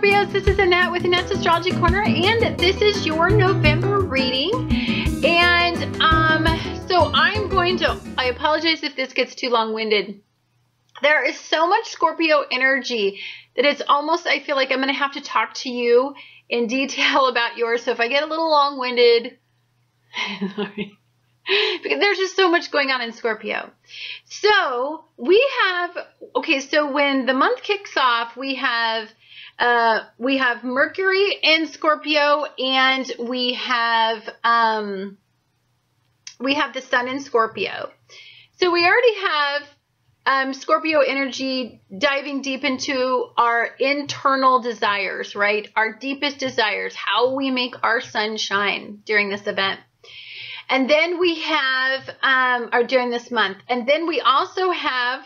Scorpios, this is Annette with Annette's Astrology Corner, and this is your November reading. And so I apologize if this gets too long-winded. There is so much Scorpio energy that it's almost, I feel like I'm going to have to talk to you in detail about yours. So if I get a little long-winded, sorry. Because there's just so much going on in Scorpio. So we have, okay, so when the month kicks off, we have Mercury in Scorpio, and we have the Sun in Scorpio. So we already have Scorpio energy diving deep into our internal desires, right? Our deepest desires, how we make our sun shine during this event. And then we have, or during this month, and then we also have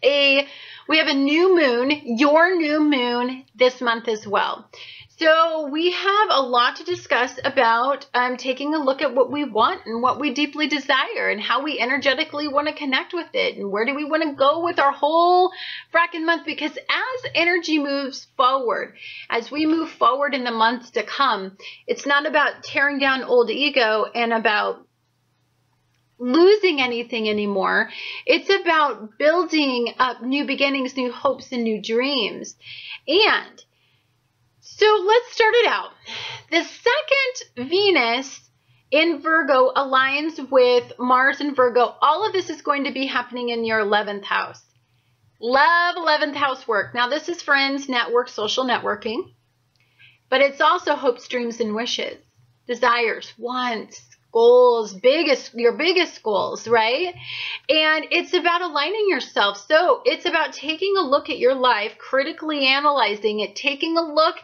a new moon, your new moon this month as well. So we have a lot to discuss about taking a look at what we want and what we deeply desire and how we energetically want to connect with it and where do we want to go with our whole fracking month, because as energy moves forward, as we move forward in the months to come, it's not about tearing down old ego and about losing anything anymore. It's about building up new beginnings, new hopes, and new dreams. And so let's start it out. The second Venus in Virgo aligns with Mars in Virgo. All of this is going to be happening in your 11th house. Love 11th house work. Now this is friends, network, social networking, but it's also hopes, dreams, and wishes, desires, wants, goals, your biggest goals, right? And it's about aligning yourself. So it's about taking a look at your life, critically analyzing it, taking a look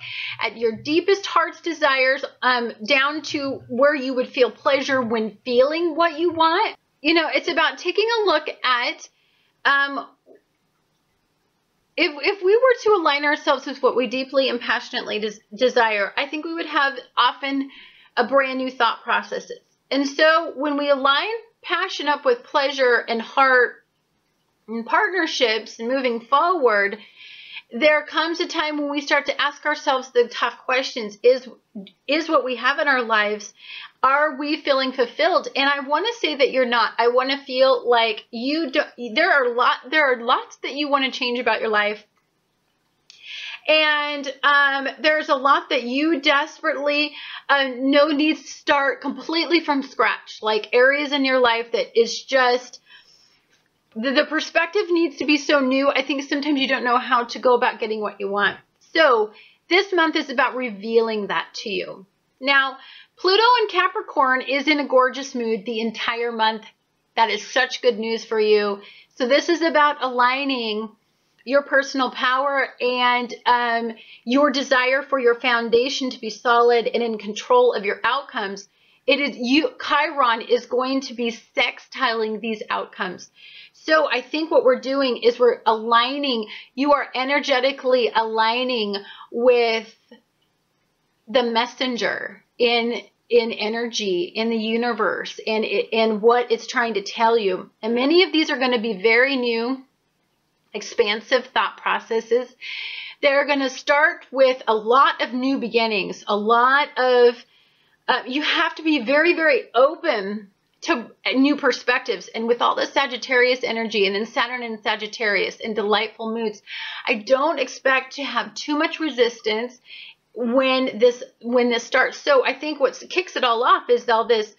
at your deepest heart's desires, down to where you would feel pleasure when feeling what you want. You know, it's about taking a look at, if we were to align ourselves with what we deeply and passionately desire, I think we would have often a brand new thought processes. And so when we align passion up with pleasure and heart and partnerships and moving forward, there comes a time when we start to ask ourselves the tough questions. Is what we have in our lives, are we feeling fulfilled? And I want to say that you're not. I want to feel like you do, there are lots that you want to change about your life. And there's a lot that you desperately know needs to start completely from scratch, like areas in your life that is just, the perspective needs to be so new. I think sometimes you don't know how to go about getting what you want. So this month is about revealing that to you. Now, Pluto in Capricorn is in a gorgeous mood the entire month. That is such good news for you. So this is about aligning your personal power and your desire for your foundation to be solid and in control of your outcomes. Chiron is going to be sextiling these outcomes. So I think what we're doing is we're aligning, you are energetically aligning with the messenger in energy, in the universe, and what it's trying to tell you. And many of these are going to be very new, expansive thought processes. They're going to start with a lot of new beginnings, a lot of, you have to be very, very open to new perspectives. And with all the Sagittarius energy and then Saturn in Sagittarius and delightful moods, I don't expect to have too much resistance when this starts. So I think what kicks it all off is all this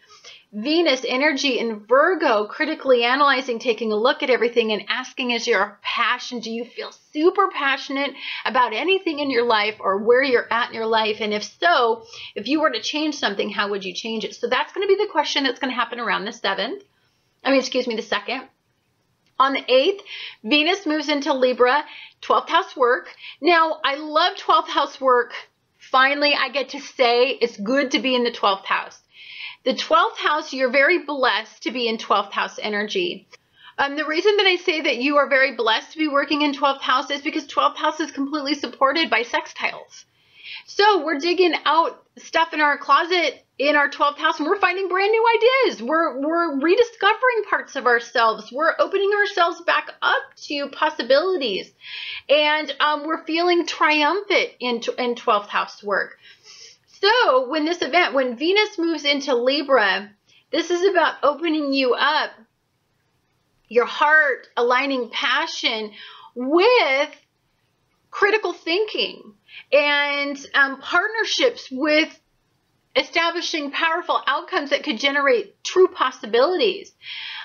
Venus energy in Virgo, critically analyzing, taking a look at everything and asking, is your passion, do you feel super passionate about anything in your life or where you're at in your life? And if so, if you were to change something, how would you change it? So that's going to be the question that's going to happen around the 2nd. On the 8th, Venus moves into Libra, 12th house work. Now, I love 12th house work. Finally, I get to say it's good to be in the 12th house. The 12th house, you're very blessed to be in 12th house energy. The reason that I say that you are very blessed to be working in 12th house is because 12th house is completely supported by sextiles. So we're digging out stuff in our closet in our 12th house, and we're finding brand new ideas. We're rediscovering parts of ourselves. We're opening ourselves back up to possibilities. And we're feeling triumphant in 12th house work. So when this event, when Venus moves into Libra, this is about opening you up, your heart, aligning passion with critical thinking and partnerships with establishing powerful outcomes that could generate true possibilities.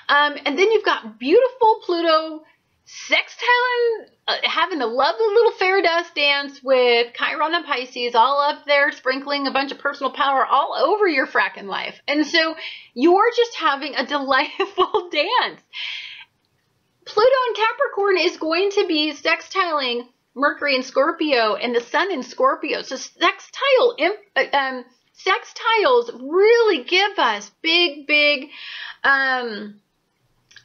And then you've got beautiful Pluto sextiling, having a lovely little fairy dust dance with Chiron and Pisces all up there, sprinkling a bunch of personal power all over your fracking life. And so you're just having a delightful dance. Pluto in Capricorn is going to be sextiling Mercury in Scorpio and the Sun in Scorpio. So sextiles really give us big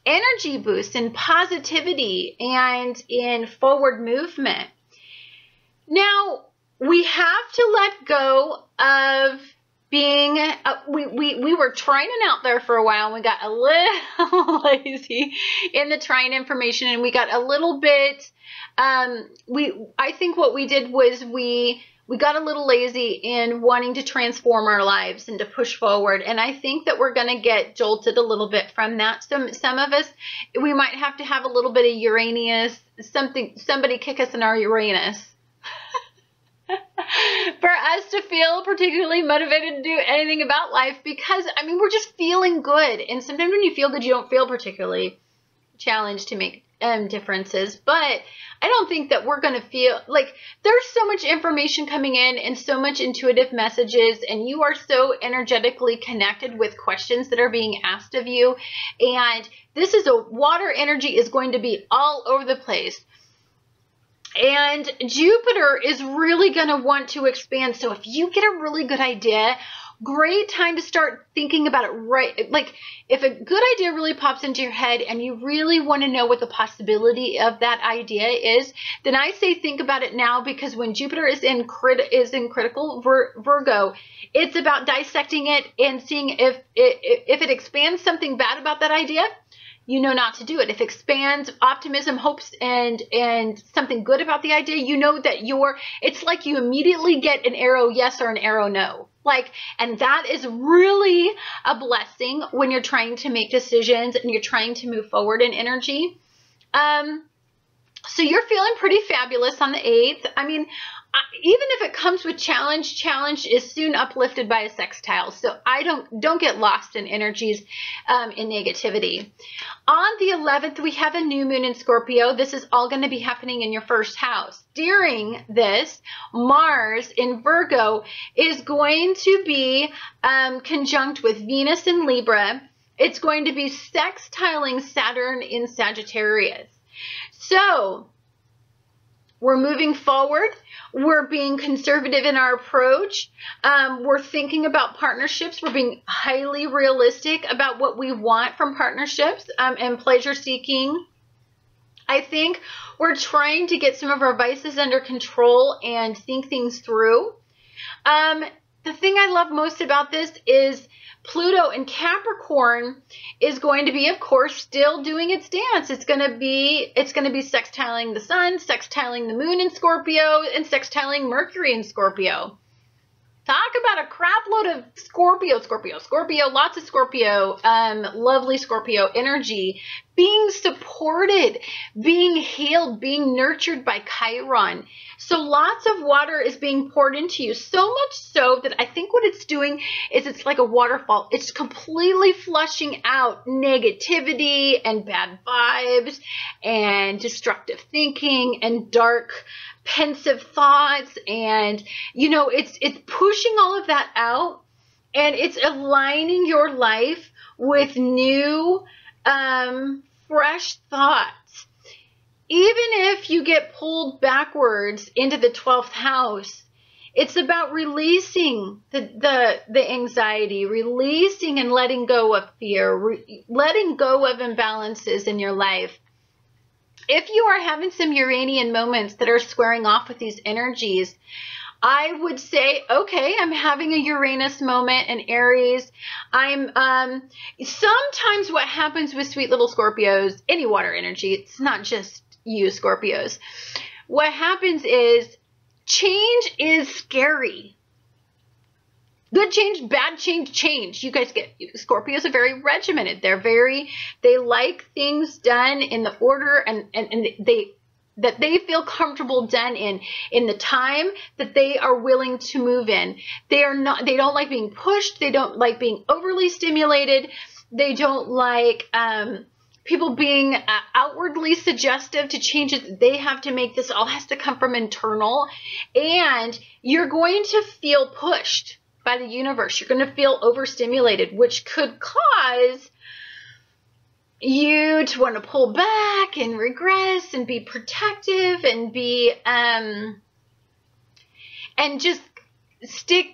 energy boosts in positivity and in forward movement. Now, we have to let go of being, we were trining out there for a while, and we got a little lazy in the trine information, and we got a little bit, I think what we did was we got a little lazy in wanting to transform our lives and to push forward. And I think that we're going to get jolted a little bit from that. Some of us, we might have to have a little bit of Uranus, somebody kick us in our Uranus for us to feel particularly motivated to do anything about life, because, I mean, we're just feeling good. And sometimes when you feel good, you don't feel particularly challenged to make differences. But I don't think that we're going to feel like there's so much information coming in and so much intuitive messages, and you are so energetically connected with questions that are being asked of you. And this is water energy is going to be all over the place. And Jupiter is really going to want to expand. So if you get a really good idea, great time to start thinking about it, right? Like if a good idea really pops into your head and you really want to know what the possibility of that idea is, then I say think about it now, because when Jupiter is in critical Virgo, it's about dissecting it and seeing if it expands something bad about that idea, you know not to do it. If it expands optimism, hopes, and something good about the idea, you know that it's like you immediately get an arrow yes or an arrow no. And that is really a blessing when you're trying to make decisions and you're trying to move forward in energy. So you're feeling pretty fabulous on the 8th. I mean, even if it comes with challenge is soon uplifted by a sextile. So don't get lost in energies in negativity. On the 11th, we have a new moon in Scorpio. This is all going to be happening in your first house. During this, Mars in Virgo is going to be conjunct with Venus in Libra. It's going to be sextiling Saturn in Sagittarius. So we're moving forward. We're being conservative in our approach. We're thinking about partnerships. We're being highly realistic about what we want from partnerships and pleasure seeking. I think we're trying to get some of our vices under control and think things through. The thing I love most about this is Pluto in Capricorn is going to be, of course, still doing its dance. It's going to be sextiling the Sun, sextiling the Moon in Scorpio, and sextiling Mercury in Scorpio. Talk about a crap load of Scorpio, lots of Scorpio, lovely Scorpio energy, being supported, being healed, being nurtured by Chiron. So lots of water is being poured into you, so much so that I think what it's doing is it's like a waterfall. It's completely flushing out negativity and bad vibes and destructive thinking and dark pensive thoughts, and it's pushing all of that out, and it's aligning your life with new fresh thoughts. Even if you get pulled backwards into the 12th house, it's about releasing the anxiety, releasing and letting go of fear, letting go of imbalances in your life. If you are having some Uranian moments that are squaring off with these energies, I would say, okay, I'm having a Uranus moment in Aries. Sometimes what happens with sweet little Scorpios, any water energy, it's not just you Scorpios. What happens is change is scary. Good change, bad change, change. You guys get, Scorpios are very regimented. They like things done in the order and that they feel comfortable done in the time that they are willing to move in. They don't like being pushed. They don't like being overly stimulated. They don't like people being outwardly suggestive to changes that they have to make. This all has to come from internal, and you're going to feel pushed by the universe. You're going to feel overstimulated, which could cause you to want to pull back and regress and be protective and be and just stick,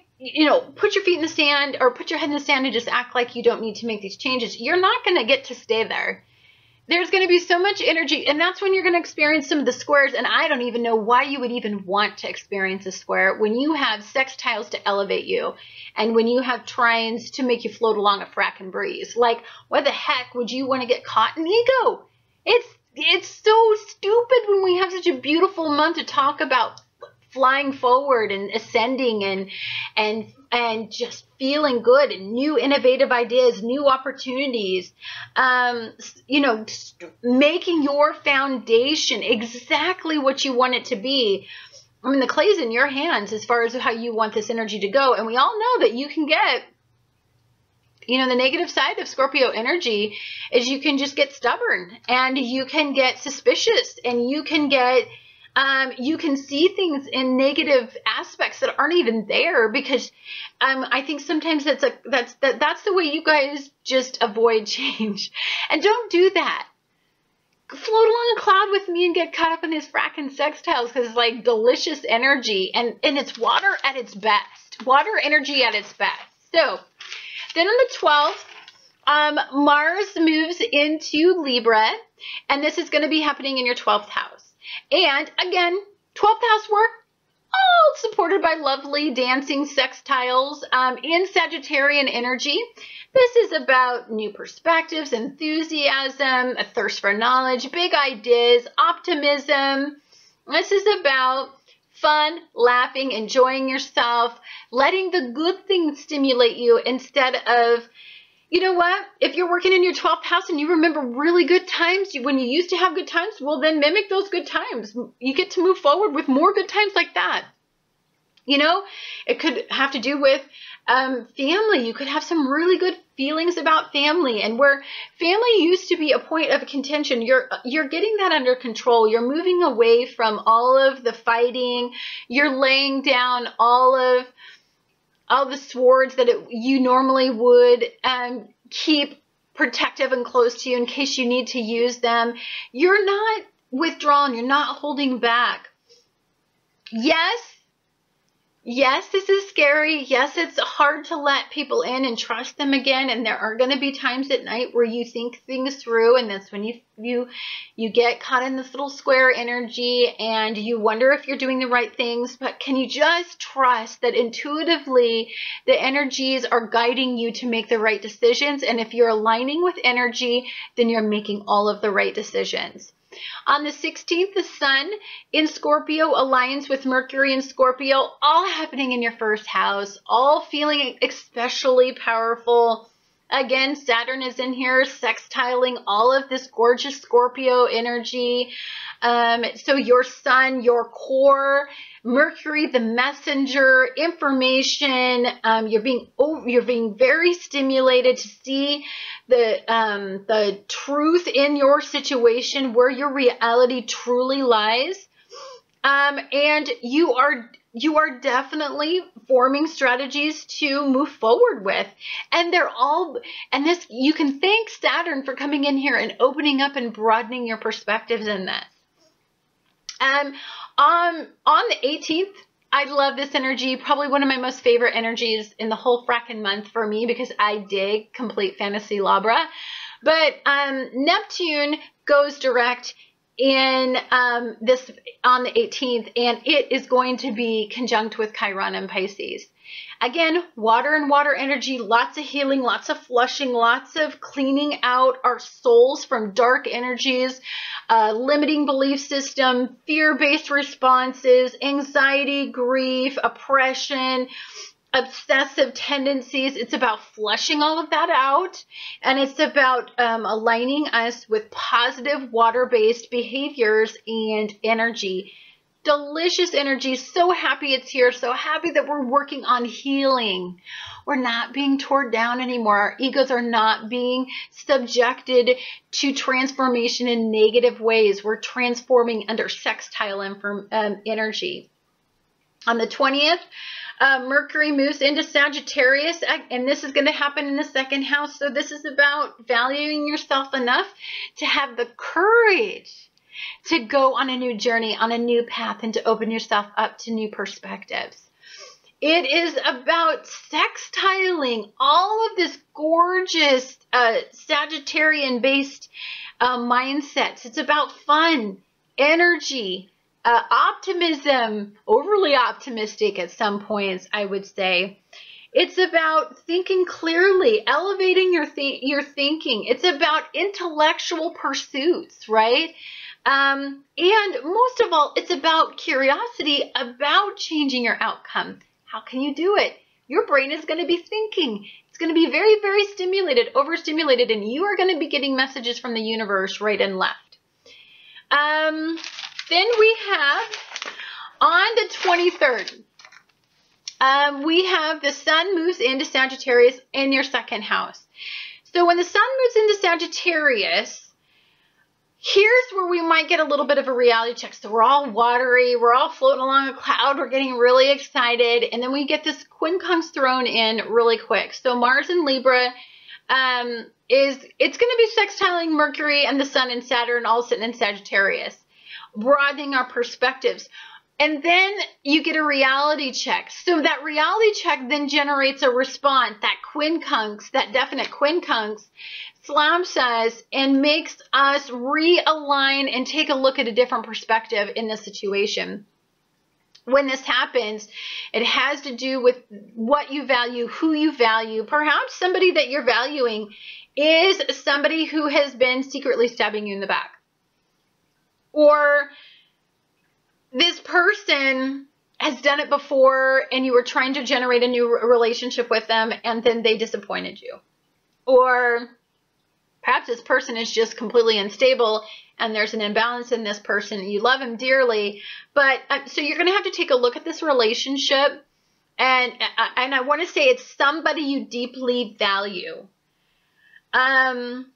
put your feet in the sand or put your head in the sand and just act like you don't need to make these changes. You're not going to get to stay there. There's going to be so much energy, and that's when you're going to experience some of the squares, and I don't even know why you would even want to experience a square when you have sextiles to elevate you, and when you have trines to make you float along a frackin' breeze. Like, why the heck would you want to get caught in ego? It's so stupid when we have such a beautiful month to talk about flying forward and ascending and just feeling good and new innovative ideas, new opportunities, making your foundation exactly what you want it to be. I mean, the clay's in your hands as far as how you want this energy to go. And we all know that you can get, the negative side of Scorpio energy is you can just get stubborn and you can get suspicious and you can get you can see things in negative aspects that aren't even there because I think sometimes that's the way you guys just avoid change. And don't do that. Float along a cloud with me and get caught up in these fracking sextiles because it's like delicious energy and it's water at its best. Water energy at its best. So then on the 12th, Mars moves into Libra, and this is going to be happening in your 12th house. And again, 12th house work, all supported by lovely dancing sextiles in Sagittarian energy. This is about new perspectives, enthusiasm, a thirst for knowledge, big ideas, optimism. This is about fun, laughing, enjoying yourself, letting the good things stimulate you instead of, you know what? If you're working in your 12th house and you remember really good times, when you used to have good times, well, then mimic those good times. You get to move forward with more good times like that. It could have to do with family. You could have some really good feelings about family, and where family used to be a point of contention, you're getting that under control. You're moving away from all of the fighting. You're laying down all the swords that you normally would keep protective and close to you in case you need to use them. You're not withdrawn. You're not holding back. Yes, this is scary. Yes, it's hard to let people in and trust them again. And there are going to be times at night where you think things through, and that's when you get caught in this little square energy and you wonder if you're doing the right things. But can you just trust that intuitively the energies are guiding you to make the right decisions? And if you're aligning with energy, then you're making all of the right decisions. On the 16th, the Sun in Scorpio aligns with Mercury in Scorpio, all happening in your first house, all feeling especially powerful. Again, Saturn is in here sextiling all of this gorgeous Scorpio energy. So your Sun, your core, Mercury, the messenger, information, you're being very stimulated to see the truth in your situation, where your reality truly lies. And you are definitely forming strategies to move forward with. And this, you can thank Saturn for coming in here and opening up and broadening your perspectives in this. On the 18th, I love this energy, probably one of my most favorite energies in the whole frackin' month for me, because I dig complete fantasy Labra. But Neptune goes direct in this on the 18th, and it is going to be conjunct with Chiron and Pisces. Again, water and water energy, lots of healing, lots of flushing, lots of cleaning out our souls from dark energies, limiting belief system, fear-based responses, anxiety, grief, oppression, obsessive tendencies. It's about flushing all of that out, and it's about aligning us with positive water-based behaviors and energy. Delicious energy. So happy it's here. So happy that we're working on healing. We're not being torn down anymore. Our egos are not being subjected to transformation in negative ways. We're transforming under sextile energy. On the 20th, Mercury moves into Sagittarius, and this is going to happen in the second house. So this is about valuing yourself enough to have the courage to go on a new journey, on a new path, and to open yourself up to new perspectives. It is about sextiling all of this gorgeous Sagittarian-based mindsets. It's about fun, energy, optimism, overly optimistic at some points, I would say. It's about thinking clearly, elevating your thinking. It's about intellectual pursuits, right? And most of all, it's about curiosity, about changing your outcome. How can you do it? Your brain is going to be thinking. It's going to be very, very stimulated, overstimulated, and you are going to be getting messages from the universe right and left. Then we have on the 23rd, we have the sun moves into Sagittarius in your second house. So when the sun moves into Sagittarius, here's where we might get a little bit of a reality check. So we're all watery, we're all floating along a cloud, we're getting really excited, and then we get this quincunx thrown in really quick. So Mars in Libra it's going to be sextiling Mercury and the sun and Saturn all sitting in Sagittarius, broadening our perspectives. And then you get a reality check. So that reality check then generates a response, that quincunx, that definite quincunx, slaps us and makes us realign and take a look at a different perspective in this situation. When this happens, it has to do with what you value, who you value. Perhaps somebody that you're valuing is somebody who has been secretly stabbing you in the back. Or this person has done it before and you were trying to generate a new relationship with them and then they disappointed you. Or perhaps this person is just completely unstable and there's an imbalance in this person. You love him dearly, but so you're going to have to take a look at this relationship, and I want to say it's somebody you deeply value. And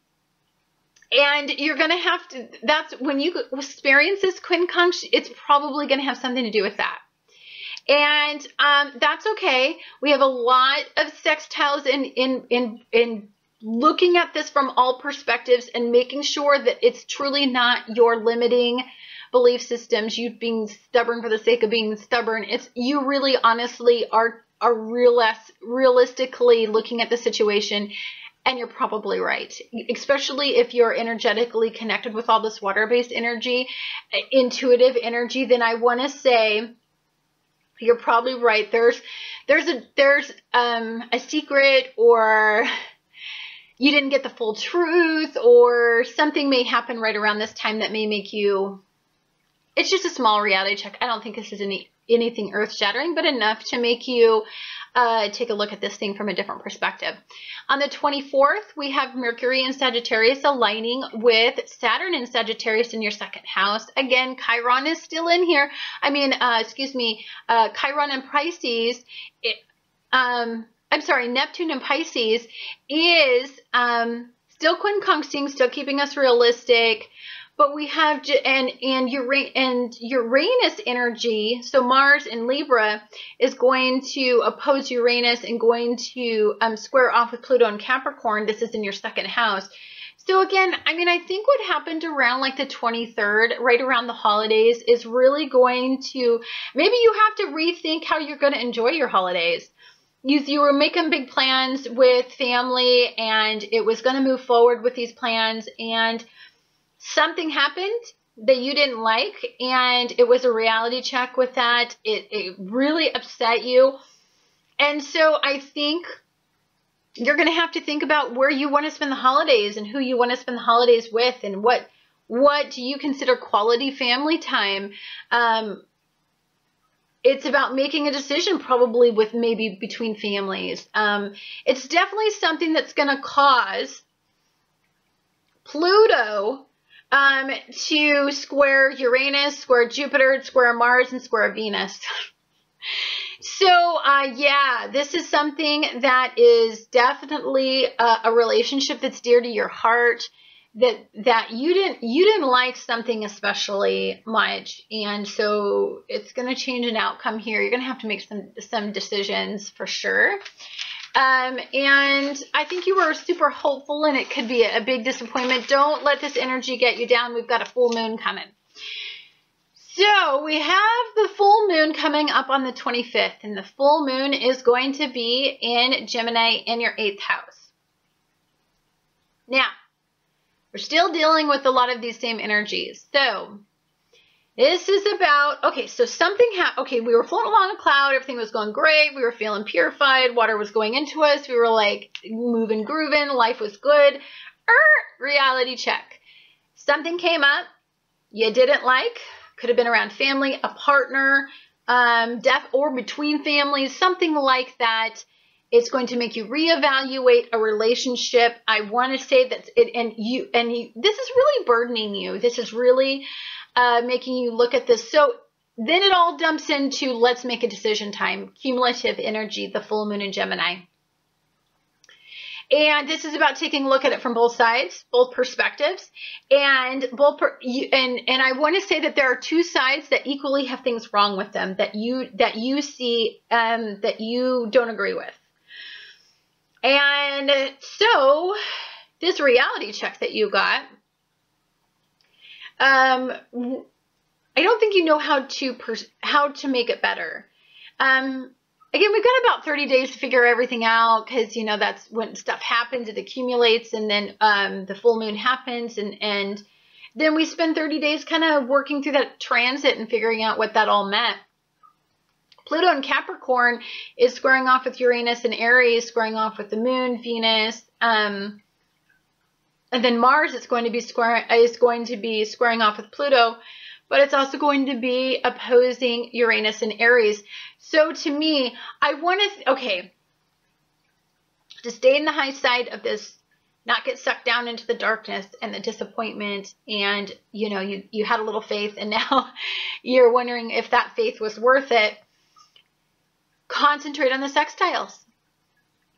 you're going to have to, that's when you experience this quincunx, it's probably going to have something to do with that. And that's okay. We have a lot of sextiles in looking at this from all perspectives and making sure that it's truly not your limiting belief systems, you being stubborn for the sake of being stubborn. It's you really honestly are realistically looking at the situation, and you're probably right. Especially if you're energetically connected with all this water-based energy, intuitive energy, then I want to say you're probably right. There's a secret, or you didn't get the full truth, or something may happen right around this time that may make you, it's just a small reality check. I don't think this is anything earth-shattering, but enough to make you take a look at this thing from a different perspective. On the 24th, we have Mercury in Sagittarius aligning with Saturn in Sagittarius in your second house. Again, Chiron is still in here. Chiron and Pisces, Neptune and Pisces is still quincunxing, still keeping us realistic, but we have and Uranus energy. So Mars in Libra is going to oppose Uranus and going to square off with Pluto and Capricorn. This is in your second house. So again, I think what happened around like the 23rd, right around the holidays, is really going to, maybe you have to rethink how you're going to enjoy your holidays. You were making big plans with family and it was going to move forward with these plans, and something happened that you didn't like, and it was a reality check with that. It really upset you. And so I think you're going to have to think about where you want to spend the holidays and who you want to spend the holidays with, and what do you consider quality family time. It's about making a decision, probably with maybe between families. It's definitely something that's going to cause Pluto to square Uranus, square Jupiter, square Mars, and square Venus. So, yeah, this is something that is definitely a relationship that's dear to your heart, that you didn't like something especially much, and so it's going to change an outcome here. You're going to have to make some decisions for sure. And I think you were super hopeful, and it could be a big disappointment. Don't let this energy get you down. We've got a full moon coming. So we have the full moon coming up on the 25th, and the full moon is going to be in Gemini in your 8th house. Now, we're still dealing with a lot of these same energies. So this is about, okay, so something happened. Okay, we were floating along a cloud. Everything was going great. We were feeling purified. Water was going into us. We were like moving, grooving. Life was good. Reality check. Something came up you didn't like. Could have been around family, a partner, death, or between families, something like that. It's going to make you reevaluate a relationship. I want to say that this is really burdening you. This is really making you look at this. So then it all dumps into let's make a decision time, cumulative energy, the full moon in Gemini. And this is about taking a look at it from both sides, both perspectives, and and I want to say that there are two sides that equally have things wrong with them that you see that you don't agree with. And so this reality check that you got, I don't think you know how to make it better. Again, we've got about 30 days to figure everything out, because, you know, that's when stuff happens, it accumulates, and then the full moon happens, and then we spend 30 days kind of working through that transit and figuring out what that all meant. Pluto in Capricorn is squaring off with Uranus and Aries, squaring off with the moon, Venus, and then Mars is going to be squaring off with Pluto, but it's also going to be opposing Uranus and Aries. So to me, I want to stay in the high side of this, not get sucked down into the darkness and the disappointment, and you know, you had a little faith and now you're wondering if that faith was worth it. Concentrate on the sextiles.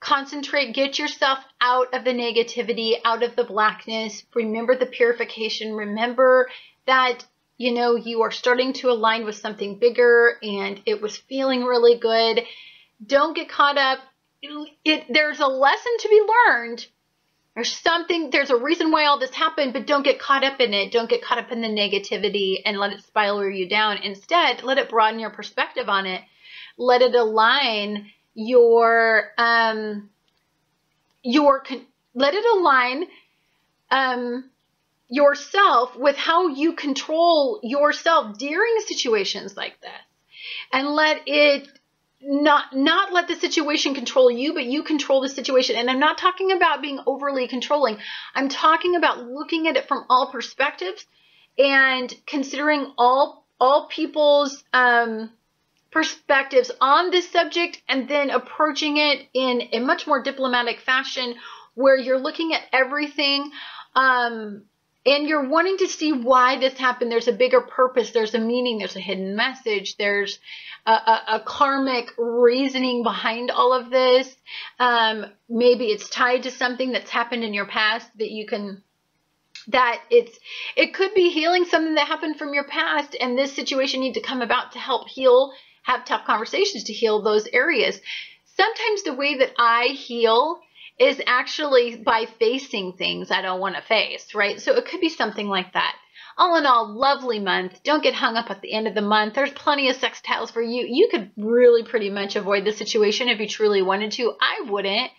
Concentrate, get yourself out of the negativity, out of the blackness. Remember the purification. Remember that, you know, you are starting to align with something bigger, and it was feeling really good. Don't get caught up. There's a lesson to be learned. There's a reason why all this happened, but don't get caught up in it. Don't get caught up in the negativity and let it spiral you down. Instead, let it broaden your perspective on it. Let it align yourself with how you control yourself during situations like this, and let it not let the situation control you, but you control the situation. And I'm not talking about being overly controlling. I'm talking about looking at it from all perspectives and considering all people's perspectives on this subject, and then approaching it in a much more diplomatic fashion, where you're looking at everything and you're wanting to see why this happened. There's a bigger purpose, there's a meaning, there's a hidden message, there's a karmic reasoning behind all of this. Maybe it's tied to something that's happened in your past it could be healing something that happened from your past, and this situation needs to come about to help heal, have tough conversations to heal those areas. Sometimes the way that I heal is actually by facing things I don't want to face, right? So it could be something like that. All in all, lovely month. Don't get hung up at the end of the month. There's plenty of sextiles for you. You could really pretty much avoid the situation if you truly wanted to. I wouldn't,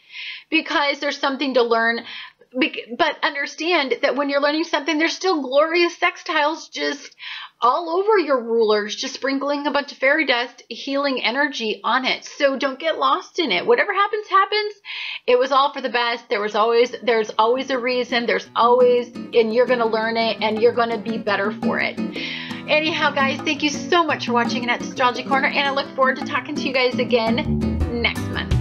because there's something to learn but understand that when you're learning something, there's still glorious sextiles just all over your rulers, just sprinkling a bunch of fairy dust, healing energy on it. So don't get lost in it. Whatever happens, happens. It was all for the best. There's always a reason. And you're going to learn it, and you're going to be better for it. Anyhow, guys, thank you so much for watching Annette's Astrology Corner, and I look forward to talking to you guys again next month.